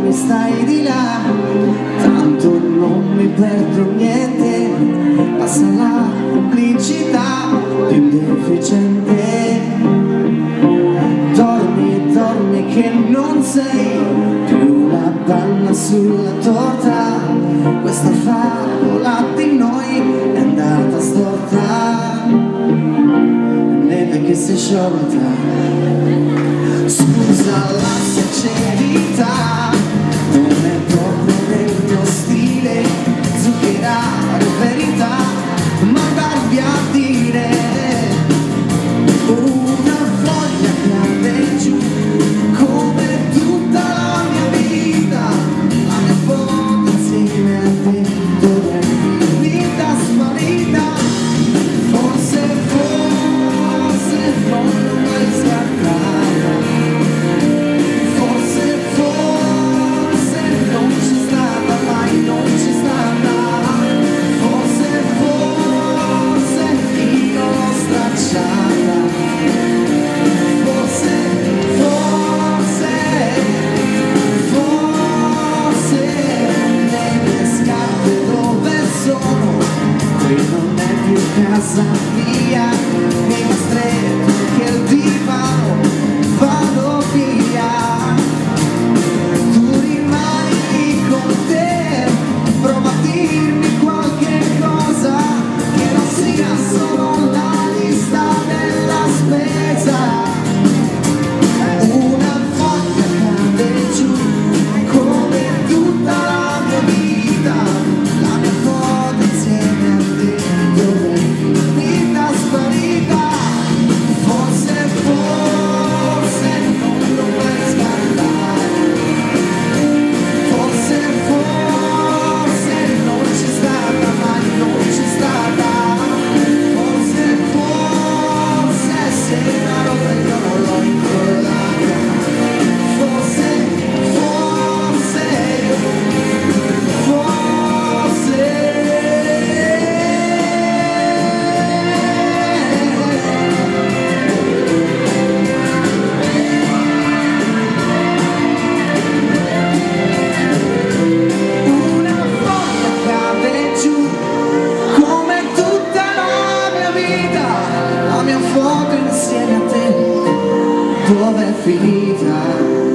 poi stai di là, tanto non mi perdo niente, passa la pubblicità di un deficiente. Dormi, dormi che non sei più la panna sulla torta, questa favola di noi è andata storta, neve che si è sciolta. Scusa la sincerità, non è proprio nel mio stile zuccherare verità, ma darvi a dire una voglia che cade giù come tutta la mia vita, la mia foto insieme a te dove è finita sparita, forse non l'ho mai scartata. Casa mia, mi ha stretto che il divano vado via, tu rimani lì con te, prova a dirmi qualche cosa che non sia solo la lista della spesa, una voglia cade giù come tutta la mia vita, la mia foto insieme a te dove sparita, forse non lo puoi scartare, forse non c'è stata, mai non c'è stata, forse se la roba io non l'ho incollata, forse foto insieme a te dove è finita.